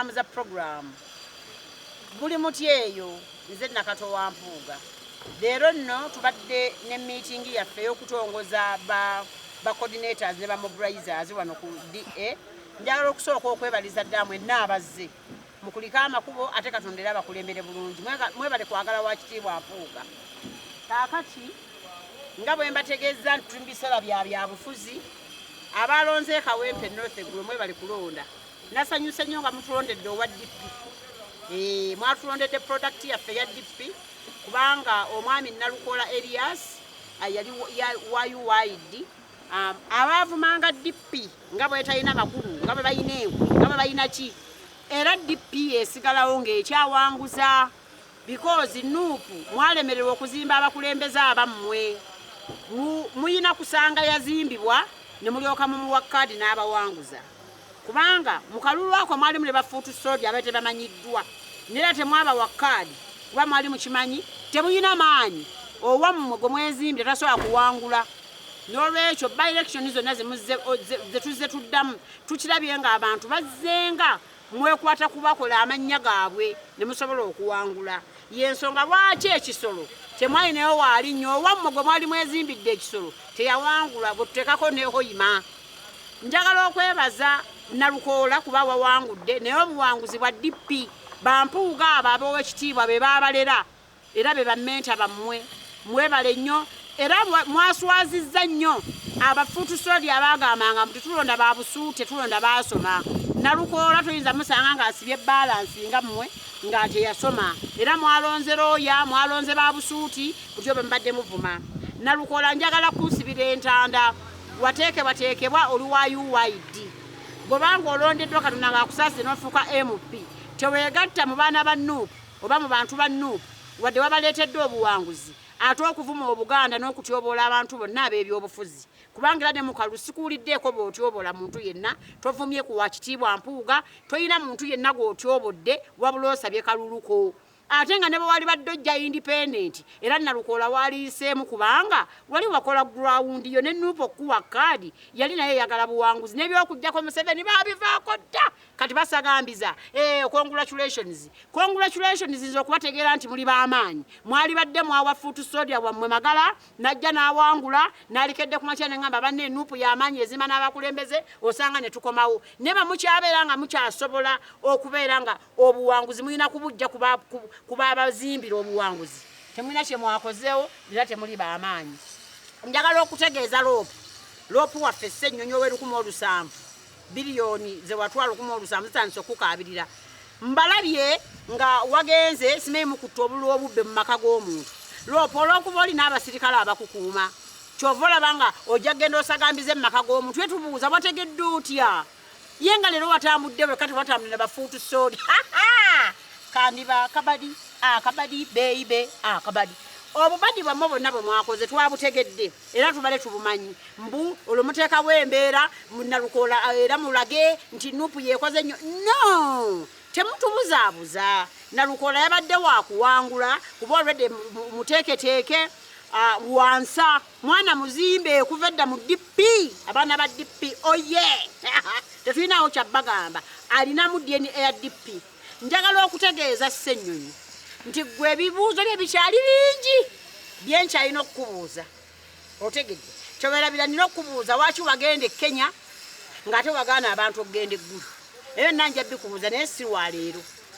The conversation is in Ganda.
okutambuza program buli muti eyo nze Nakato wa Mpuuga leero nno tubadde ne meeting yaffe y'okutongoza ba coordinators ne ba mobilizers wano ku DA njagala okusooka okwebaliza ddala mwenna abazze mukulika amakubo ate Katonda era bakulembere bulungi mwebale kwagala wa kitiibwa Mpuuga kaakati nga bwe mbategeeza nti tuli mu biseera bya bufuzi abalonze Kawempe North Eggulo mwebale kulonda nasanyuse nnyo nga mutulondedde owa DP mwatulondedde product yaffe ya DP kubanga omwami Nalukoola Elias yali wa UID abavumanga DP nga bwe talina makulu nga bwe balina enku nga bwe balina ki era DP esigalawo ng'ekyawanguza because nuupu mwalemererwa okuzimba abakulembeze abammwe muyina kusanga yazimbibwa ne mulyoka mumuwa kkaadi n'abawanguza kubanga mu kalulu ako mwalimu ne bafuutu soodi abaite bamanyiddwa nera temwaba wa kkaadi kuba mwali mukimanyi temuyina maanyi owammwe gwe mwezimbye tasobola kuwangula n'olwekyo by election zonna zetuzze tuddamu tukirabye ng'abantu bazzenga mwekwata kubakola amannya gaabwe ne musobola okuwangula yensonga lwaki ekisolo temwalinayo waali nnyo owammwe gwe mwali mwezimbidde ekisolo teyawangula bwetutekako nehoyima njagala okwebaza Nalukoola kuba wawangudde naye obuwanguzi bwa DP Bampuuga abo ab'owekitiibwa be baabalera era be bammenta bammwe mwebale nnyo era mwaswazizza nnyo abafuutu soodi abaagambanga mbu tetulonda ba busuute tulonda baasoma Nalukoola toyinza musanga ng'asibye balansi nga mmwe nga teyasoma era mwalonze looya mwalonze ba busuuti butyo bwe mbadde muvuma Nalukoola njagala kunsibira entanda wateekebwa oli wa UID bw'obanga olondeddwa Katonda ng'akusaasire n'ofuuka MP teweegatta mu baana ba Nuupu oba mu bantu ba Nuupu wadde wabaleeteddwa obuwanguzi ate okuvuma Obuganda n'okutyoboola abantu bonna ab'ebyobufuzi kubanga era ne mu kalulu sikuwuliddeeko bw'otyoboola muntu yenna tovumye ku wa kitiibwa Mpuuga toyina muntu yenna gw'otyobodde wabula osabye kaluluko ate nga ne bwe wali badde ojja independent era Nalukoola waliiseemu kubanga wali wakola ground yo ne Nuupu okuwa kkaadi yali naye yagala buwanguzi n'ebyokujjako Museveni baabivaako dda kati basagambiza congratulations nze okubategeera nti muli b'amaanyi mwali badde mwawa fuutu soodi wammwe Magala najja n'awangula n'alekedde ku makya ne ngamba banne Nuupu y'amaanyi ezima n'abakulembeze osanga ne tukomawo ne bamukyabeera nga mukyasobola okubeera nga obuwanguzi mulina kubujja kuba abazimbira obuwanguzi temulina kye mwakozeewo era temuli b'amaanyi njagala okutegeeza loopu waffe Ssennyonyi ow'E107 biliyoni ze watwala 107 zitandise okukaabirira mbalabye nga wagenze simanyi mukutta obululu obubbe mu maka g'omuntu loopu olw'okuba oli n'abasirikale abakukuuma kyova olaba nga ojja kgenda osagambize mu maka g'omuntu yetubuuza wategedde otya ye nga leero watambudde bwe kati watambudde bafuutu soodi kandiba akabadi beyibe akabadi obubadi bwammwe bonna bwe mwakoze twabutegedde era tubale tubumanyi mbu olwomuteekawo embeera Nalukoola era mulage nti Nuupu yeekoze nnyo no temutubuzaabuza Nalukoola yabadde wakuwangula kuba olwedde muteeketeeke wansa mwana muzimbe okuva edda mu DP abaana ba DP oye tetulinawo kyabbagamba alinamu DNA eya DP njagala okutegeeza Ssennyonyi nti gwe ebibuuzo bye bikyali bingi byenkyalina okukubuuza otegedde kyobeerabira nina okukubuuza waaki wagenda e Kenya ng'ate wagaana abantu okugenda eggulu ebyo nanja bikubuuza naye si wa leero